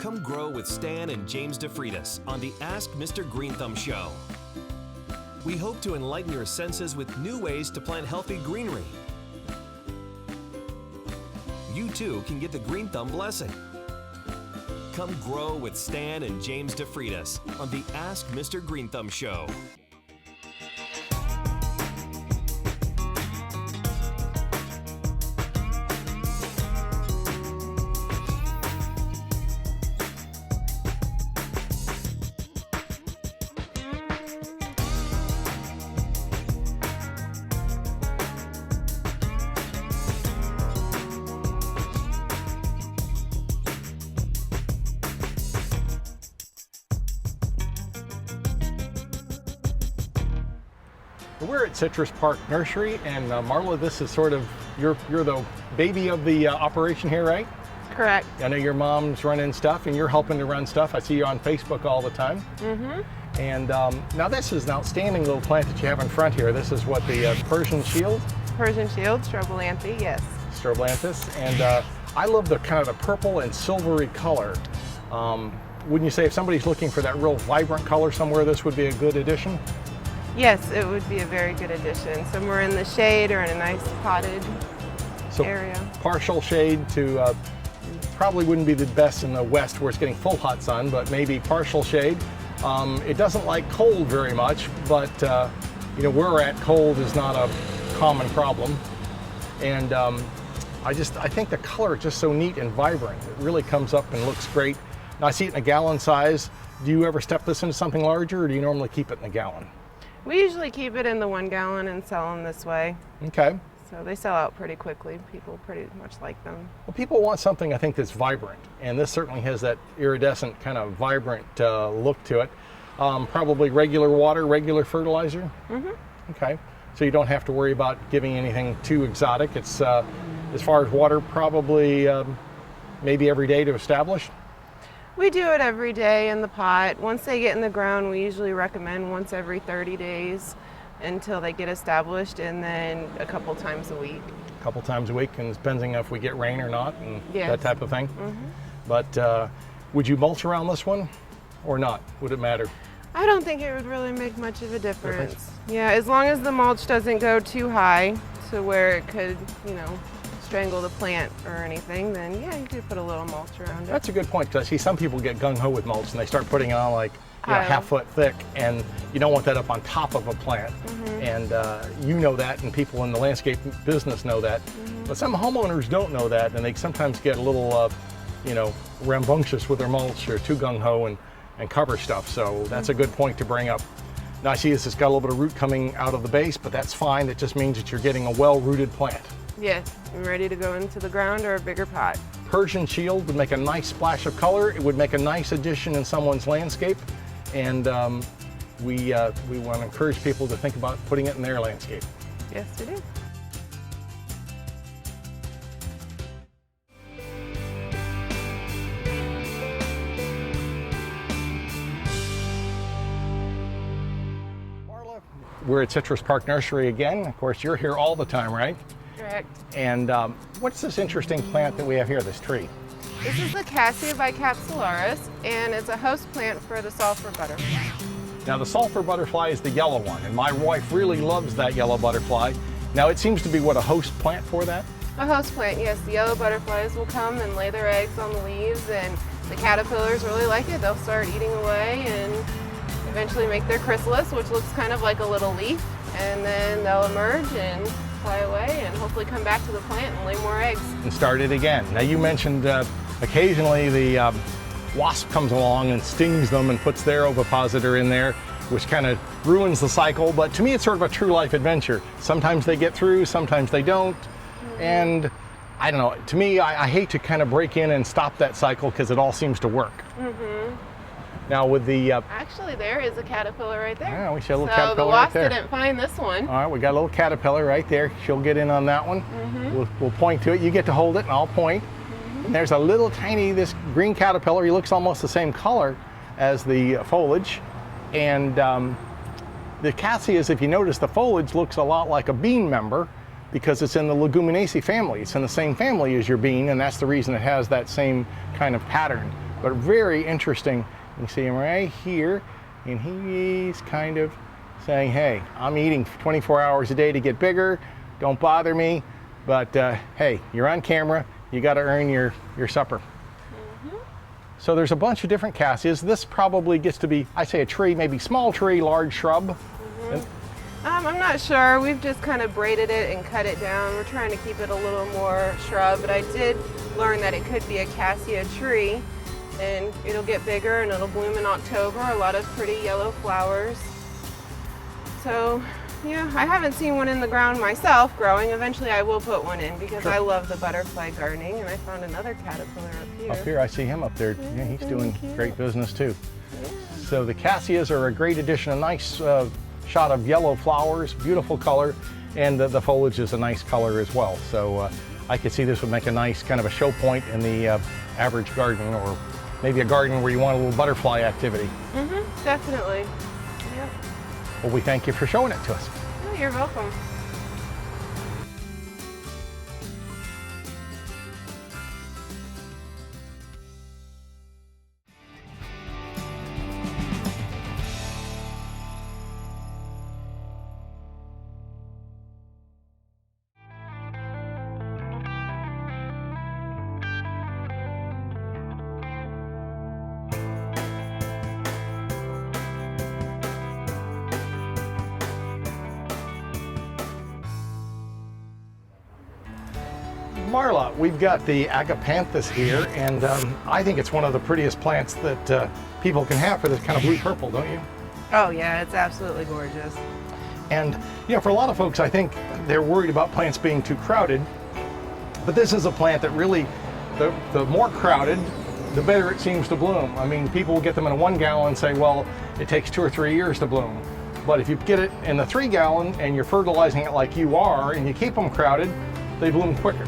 Come grow with Stan and James DeFreitas on the Ask Mr. Greenthumb show. We hope to enlighten your senses with new ways to plant healthy greenery. You too can get the Greenthumb blessing. Come grow with Stan and James DeFreitas on the Ask Mr. Greenthumb show. We're at Citrus Park Nursery, and Marla, this is sort of, you're the baby of the operation here, right? Correct. I know your mom's running stuff and you're helping to run stuff. I see you on Facebook all the time. Mm-hmm. And now this is an outstanding little plant that you have in front here. This is what, the Persian Shield? Persian Shield, Strobilanthe, yes. Strobilanthes. And I love the kind of the purple and silvery color. Wouldn't you say if somebody's looking for that real vibrant color somewhere, this would be a good addition? Yes, it would be a very good addition. Somewhere in the shade or in a nice potted area. Partial shade to, probably wouldn't be the best in the west where it's getting full hot sun, but maybe partial shade. It doesn't like cold very much, but you know, where we're at, cold is not a common problem. And I think the color is just so neat and vibrant. It really comes up and looks great. Now I see it in a gallon size. Do you ever step this into something larger, or do you normally keep it in a gallon? We usually keep it in the 1 gallon and sell them this way. Okay. So they sell out pretty quickly. People pretty much like them. Well, people want something, I think, that's vibrant, and this certainly has that iridescent kind of vibrant look to it. Probably regular water, regular fertilizer? Mm-hmm. Okay. So you don't have to worry about giving anything too exotic. It's, as far as water, probably maybe every day to establish? We do it every day in the pot. Once they get in the ground, we usually recommend once every 30 days until they get established, and then a couple times a week. A couple times a week, and depending if we get rain or not, and yes. that type of thing. Mm-hmm. But would you mulch around this one or not? Would it matter? I don't think it would really make much of a difference. Yeah, as long as the mulch doesn't go too high to where it could, you know, strangle the plant or anything, then yeah, you could put a little mulch around it. That's a good point, because I see some people get gung-ho with mulch and they start putting it on like, you know, half foot thick, and you don't want that up on top of a plant. Mm-hmm. And you know that, and people in the landscape business know that. Mm-hmm. But some homeowners don't know that, and they sometimes get a little, you know, rambunctious with their mulch, or too gung-ho and cover stuff. So that's a good point to bring up. Now I see this has got a little bit of root coming out of the base, but that's fine. It just means that you're getting a well-rooted plant. Yes, I'm ready to go into the ground or a bigger pot. Persian Shield would make a nice splash of color. It would make a nice addition in someone's landscape. And we want to encourage people to think about putting it in their landscape. Yes, we do. Marla, we're at Citrus Park Nursery again. Of course, you're here all the time, right? Correct. And what's this interesting plant that we have here, this tree? This is the Cassia bicapsularis, and it's a host plant for the sulfur butterfly. Now the sulfur butterfly is the yellow one, and my wife really loves that yellow butterfly. Now it seems to be, what, a host plant for that? A host plant, yes. The yellow butterflies will come and lay their eggs on the leaves, and the caterpillars really like it. They'll start eating away and eventually make their chrysalis, which looks kind of like a little leaf, and then they'll emerge and fly away and hopefully come back to the plant and lay more eggs. And start it again. Now you mentioned occasionally the wasp comes along and stings them and puts their ovipositor in there, which kind of ruins the cycle. But to me, it's sort of a true life adventure. Sometimes they get through, sometimes they don't. Mm-hmm. And I don't know, to me, I hate to kind of break in and stop that cycle because it all seems to work. Mm-hmm. Now with the... Actually, there is a caterpillar right there. Yeah, we see a little caterpillar the wasp right there. didn't find this one. All right, we got a little caterpillar right there. She'll get in on that one. Mm-hmm. We'll point to it. You get to hold it and I'll point. And there's a little tiny, this green caterpillar. He looks almost the same color as the foliage. And the Cassias, if you notice, the foliage looks a lot like a bean member because it's in the Leguminaceae family. It's in the same family as your bean, and that's the reason it has that same kind of pattern but very interesting. You see him right here, and he's kind of saying, hey, I'm eating 24 hours a day to get bigger, don't bother me, but hey, you're on camera, you got to earn your supper. So there's a bunch of different cassias. This probably gets to be, I say, a tree, maybe small tree, large shrub. I'm not sure. We've just kind of braided it and cut it down. We're trying to keep it a little more shrub, but I did learn that it could be a cassia tree, and it'll get bigger and it'll bloom in October. A lot of pretty yellow flowers. So yeah, I haven't seen one in the ground myself growing. Eventually I will put one in because I love the butterfly gardening, and I found another caterpillar up here. Up here, I see him up there. Yeah, he's doing great business too. So the cassias are a great addition, a nice shot of yellow flowers, beautiful color, and the foliage is a nice color as well. So I could see this would make a nice kind of a show point in the average garden, or maybe a garden where you want a little butterfly activity. Definitely. Yep. Well, we thank you for showing it to us. Oh, you're welcome. Marla, we've got the Agapanthus here, and I think it's one of the prettiest plants that people can have for this kind of blue-purple, don't you? Oh yeah, it's absolutely gorgeous. And you know, for a lot of folks, I think they're worried about plants being too crowded, but this is a plant that really, the more crowded, the better it seems to bloom. I mean, people will get them in a 1 gallon and say, well, it takes 2 or 3 years to bloom. But if you get it in the 3 gallon and you're fertilizing it like you are, and you keep them crowded, they bloom quicker.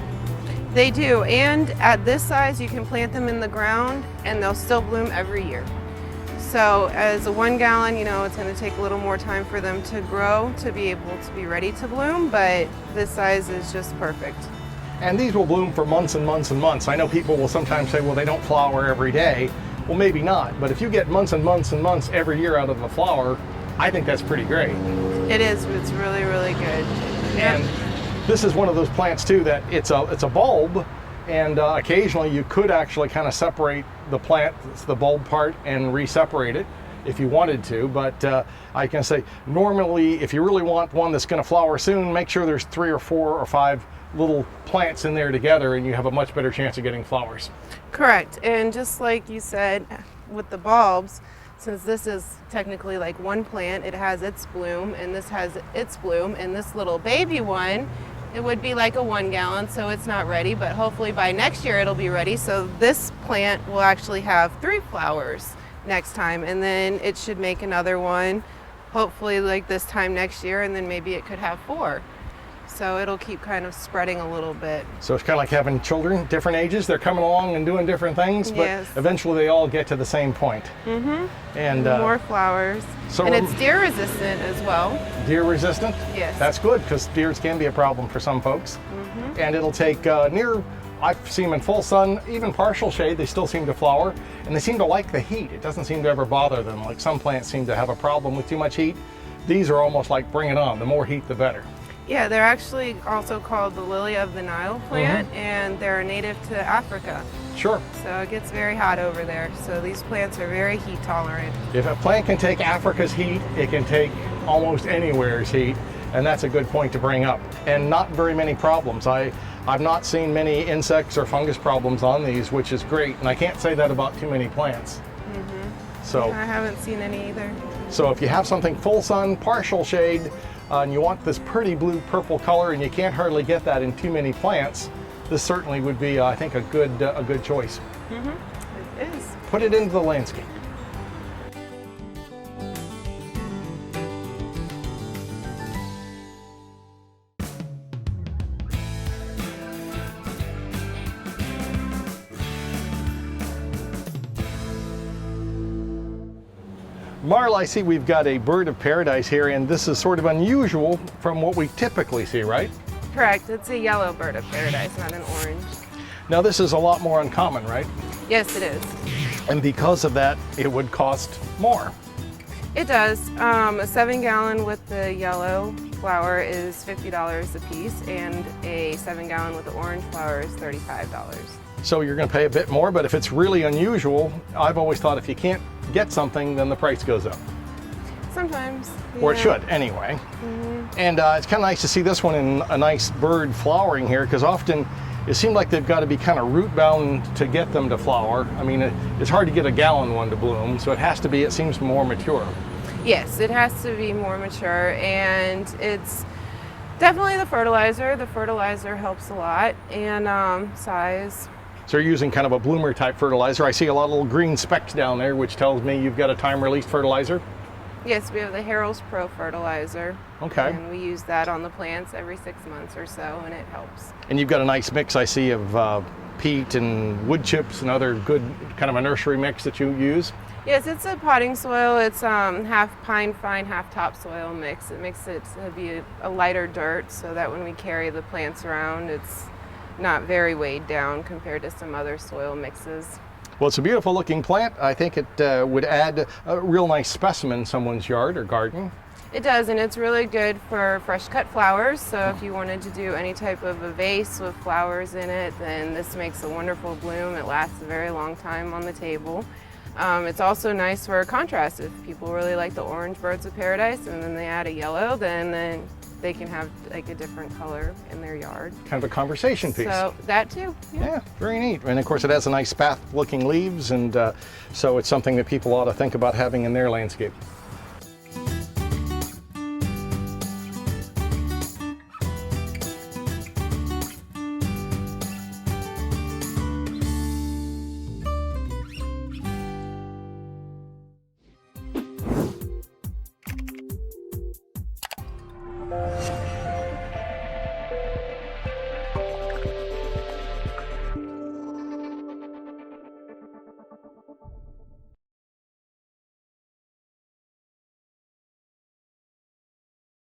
They do, and at this size you can plant them in the ground and they'll still bloom every year. So as a 1 gallon, you know, it's going to take a little more time for them to grow to be able to be ready to bloom, but this size is just perfect. And these will bloom for months and months and months. I know people will sometimes say, well, they don't flower every day. Well, maybe not, but if you get months and months and months every year out of a flower, I think that's pretty great. It is, it's really, really good. And this is one of those plants too that it's a bulb, and occasionally you could actually kind of separate the plant, the bulb part, and re-separate it if you wanted to. But I can say normally if you really want one that's going to flower soon, make sure there's 3 or 4 or 5 little plants in there together, and you have a much better chance of getting flowers. Correct, and just like you said with the bulbs, since this is technically like one plant, it has its bloom and this has its bloom, and this little baby one, it would be like a 1 gallon, so it's not ready, but hopefully by next year it'll be ready. So this plant will actually have 3 flowers next time, and then it should make another one, hopefully like this time next year, and then maybe it could have 4. So it'll keep kind of spreading a little bit. So it's kind of like having children, different ages. They're coming along and doing different things, but eventually they all get to the same point. And more flowers. So, and it's deer resistant as well. Deer resistant? Yes. That's good, because deers can be a problem for some folks. And it'll take I've seen them in full sun, even partial shade, they still seem to flower. And they seem to like the heat. It doesn't seem to ever bother them. Like some plants seem to have a problem with too much heat. These are almost like bring it on. The more heat, the better. Yeah, they're actually also called the lily of the Nile plant, and they're native to Africa. Sure. So it gets very hot over there. So these plants are very heat tolerant. If a plant can take Africa's heat, it can take almost anywhere's heat, and that's a good point to bring up. And not very many problems. I've not seen many insects or fungus problems on these, which is great, and I can't say that about too many plants. So I haven't seen any either. So if you have something full sun, partial shade, and you want this pretty blue-purple color, and you can't hardly get that in too many plants, this certainly would be, I think, a good choice. It is. Put it into the landscape. Marla, I see we've got a bird of paradise here, and this is sort of unusual from what we typically see, right? Correct. It's a yellow bird of paradise, not an orange. Now this is a lot more uncommon, right? Yes, it is. And because of that, it would cost more. It does. A 7-gallon with the yellow flower is $50 a piece, and a 7-gallon with the orange flower is $35. So you're going to pay a bit more, but if it's really unusual, I've always thought if you can't get something, then the price goes up. Sometimes. Or it yeah. should, anyway. And it's kind of nice to see this one in a nice bird flowering here, because often it seemed like they've got to be kind of root bound to get them to flower. I mean, it's hard to get a gallon one to bloom, so it has to be, it seems, more mature. Yes, it has to be more mature, and it's definitely the fertilizer. The fertilizer helps a lot, and size. So you're using kind of a bloomer type fertilizer. I see a lot of little green specks down there, which tells me you've got a time-released fertilizer. Yes, we have the Harold's Pro fertilizer. Okay. And we use that on the plants every 6 months or so, and it helps. And you've got a nice mix, I see, of peat and wood chips and other good kind of a nursery mix that you use. Yes, it's a potting soil. It's half pine fine, half topsoil mix. It makes it to be a lighter dirt so that when we carry the plants around, it's not very weighed down compared to some other soil mixes. Well, it's a beautiful looking plant. I think it would add a real nice specimen in someone's yard or garden. It does, and it's really good for fresh cut flowers. So if you wanted to do any type of a vase with flowers in it, then this makes a wonderful bloom. It lasts a very long time on the table. It's also nice for contrast. If people really like the orange birds of paradise and then they add a yellow, then they can have like a different color in their yard. Kind of a conversation piece. So that too. Yeah, very neat. And of course it has a nice spath looking leaves, and so it's something that people ought to think about having in their landscape.